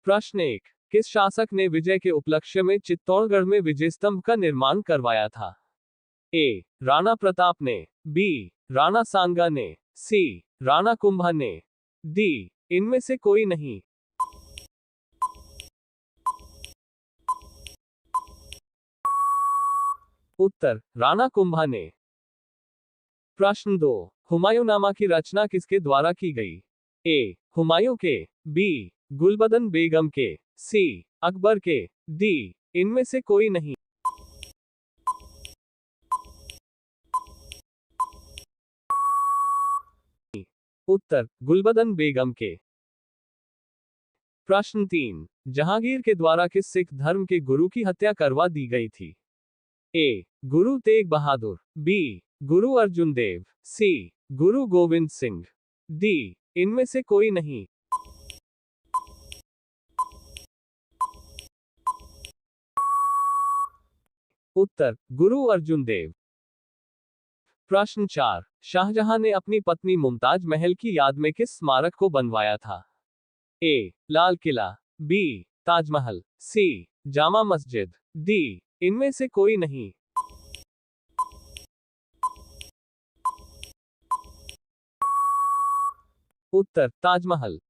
प्रश्न 1, किस शासक ने विजय के उपलक्ष्य में चित्तौड़गढ़ में विजय स्तंभ का निर्माण करवाया था? ए, राणा प्रताप ने, बी, राणा सांगा ने, सी, राणा कुंभा ने, डी, इनमें से कोई नहीं। उत्तर, राणा कुंभा ने। प्रश्न 2, हुमायूंनामा की रचना किसके द्वारा की गई? ए, हुमायूं के, बी, गुलबदन बेगम के, सी, अकबर के, डी, इनमें से कोई नहीं। उत्तर, गुलबदन बेगम के। प्रश्न 3, जहांगीर के द्वारा किस सिख धर्म के गुरु की हत्या करवा दी गई थी? ए, गुरु तेग बहादुर, बी, गुरु अर्जुन देव, सी, गुरु गोविंद सिंह, डी, इनमें से कोई नहीं। उत्तर, गुरु अर्जुन देव। प्रश्न 4, शाहजहां ने अपनी पत्नी मुमताज महल की याद में किस स्मारक को बनवाया था? ए, लाल किला, बी, ताजमहल, सी, जामा मस्जिद, डी, इनमें से कोई नहीं। उत्तर, ताजमहल।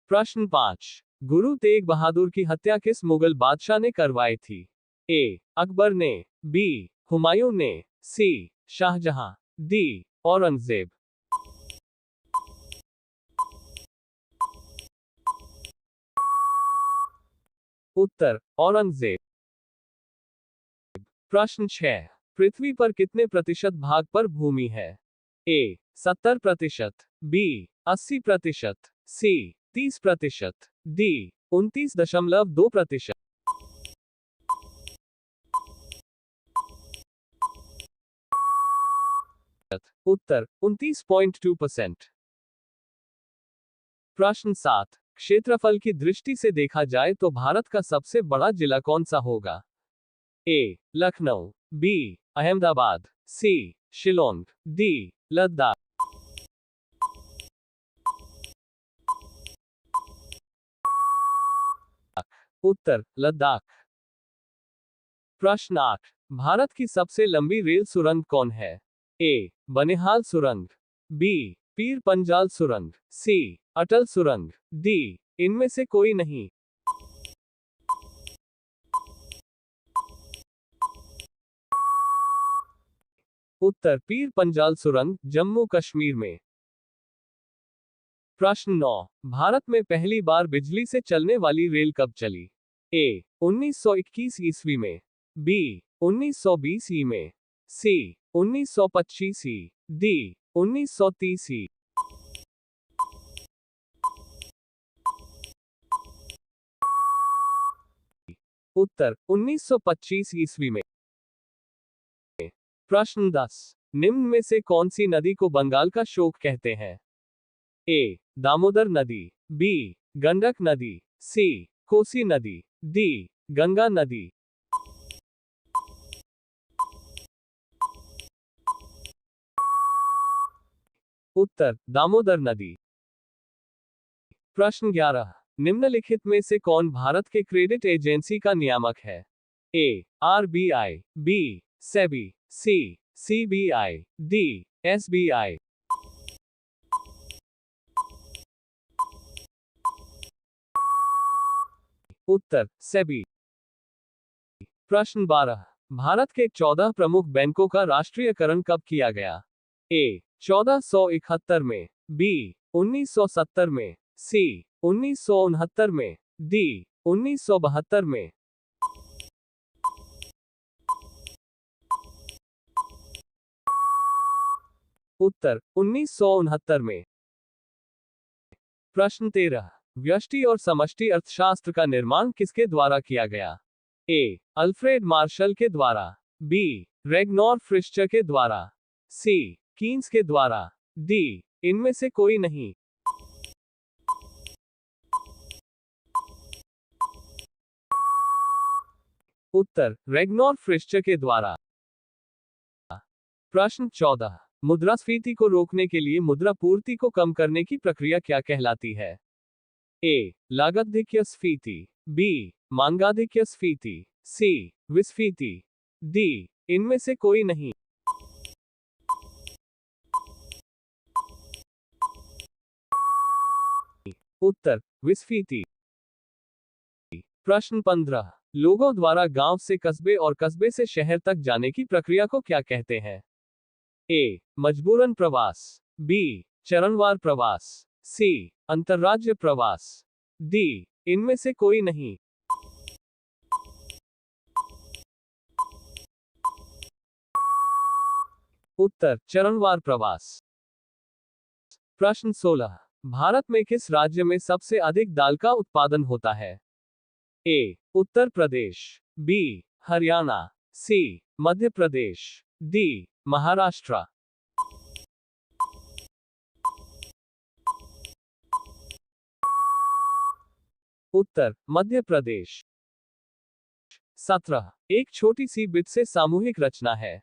प्रश्न 5, गुरु तेग बहादुर की हत्या किस मुगल बादशाह ने करवाई थी? ए, अकबर ने, बी, हुमायूं ने, सी, शाहजहां, डी, औरंगजेब। उत्तर, औरंगजेब। प्रश्न 6, पृथ्वी पर कितने प्रतिशत भाग पर भूमि है? ए, 70%, बी, 80%, सी, 30%, डी, 29.2%। उत्तर, 29.2%। प्रश्न 7, क्षेत्रफल की दृष्टि से देखा जाए तो भारत का सबसे बड़ा जिला कौन सा होगा? ए, लखनऊ, बी, अहमदाबाद, सी, शिलोंग, डी, लद्दाख। उत्तर, लद्दाख। प्रश्न 8, भारत की सबसे लंबी रेल सुरंग कौन है? ए, बनिहाल सुरंग, बी, पीर पंजाल सुरंग, सी, अटल सुरंग, डी, इनमें से कोई नहीं। उत्तर, पीर पंजाल सुरंग, जम्मू कश्मीर में। प्रश्न 9, भारत में पहली बार बिजली से चलने वाली रेल कब चली? ए, 1921 ईस्वी में, बी, 1920 ई में, सी, 1925 ई, डी, 1930 ई। उत्तर, 1925 ईस्वी में। प्रश्न 10, निम्न में से कौन सी नदी को बंगाल का शोक कहते हैं? ए, दामोदर नदी, बी, गंडक नदी, सी, कोसी नदी, डी, गंगा नदी। उत्तर, दामोदर नदी। प्रश्न 11, निम्नलिखित में से कौन भारत के क्रेडिट एजेंसी का नियामक है? ए, आरबीआई, बी, सेबी, सी, सीबीआई, डी, एसबीआई। उत्तर, सेबी। प्रश्न 12, भारत के 14 प्रमुख बैंकों का राष्ट्रीयकरण कब किया गया? ए, 1471 में, बी, 1970 में, सी, 1969 में, डी, 1972 में। उत्तर, 1969 में। प्रश्न 13, व्यष्टि और समष्टि अर्थशास्त्र का निर्माण किसके द्वारा किया गया? ए, अल्फ्रेड मार्शल के द्वारा, बी, रेगनॉर फ्रिश्चर के द्वारा, सी, कीन्स के द्वारा, डी, इनमें से कोई नहीं। उत्तर, रेगनॉर फ्रिश्चर के द्वारा। प्रश्न 14, मुद्रास्फीति को रोकने के लिए मुद्रा पूर्ति को कम करने की प्रक्रिया क्या कहलाती है? ए लागद्धिक्य स्फीति, बी मांगाधिक्य स्फीति, सी विस्फीति, डी इनमें से कोई नहीं। उत्तर विस्फीति। प्रश्न 15। लोगों द्वारा गांव से कस्बे और कस्बे से शहर तक जाने की प्रक्रिया को क्या कहते हैं? ए मजबूरन प्रवास, बी चरणवार प्रवास, सी अंतर्राज्य प्रवास, डी इनमें से कोई नहीं। उत्तर चरणवार प्रवास। प्रश्न 16। भारत में किस राज्य में सबसे अधिक दाल का उत्पादन होता है? ए उत्तर प्रदेश, बी हरियाणा, सी मध्य प्रदेश, डी महाराष्ट्र। उत्तर मध्य प्रदेश। 17। एक छोटी सी बिट से सामूहिक रचना है।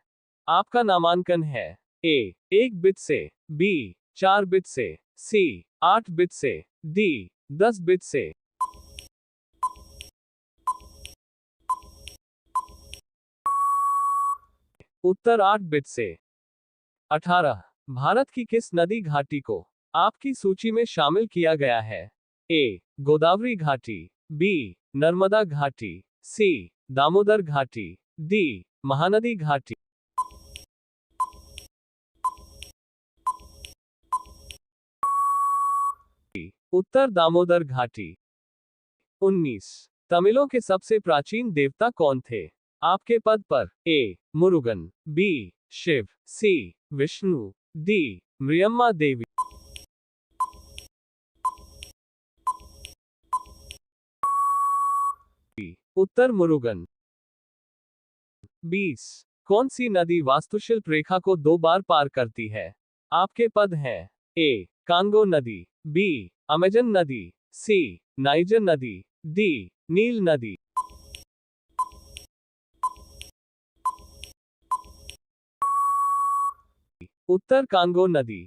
आपका नामांकन है। ए 1 बिट से, बी 4 बिट से, सी 8 बिट से, डी 10 बिट से। उत्तर 8 बिट से। 18। भारत की किस नदी घाटी को आपकी सूची में शामिल किया गया है? ए गोदावरी घाटी, बी नर्मदा घाटी, सी दामोदर घाटी, डी महानदी घाटी। उत्तर दामोदर घाटी। 19। तमिलों के सबसे प्राचीन देवता कौन थे? आपके पद पर ए मुरुगन, बी शिव, सी विष्णु, डी मरियम्मा देवी। उत्तर मुरुगन। 20। कौन सी नदी वास्तुशिल्प रेखा को 2 बार पार करती है? आपके पद हैं। ए कांगो नदी, बी अमेजन नदी, सी नाइजर नदी, डी नील नदी। उत्तर कांगो नदी।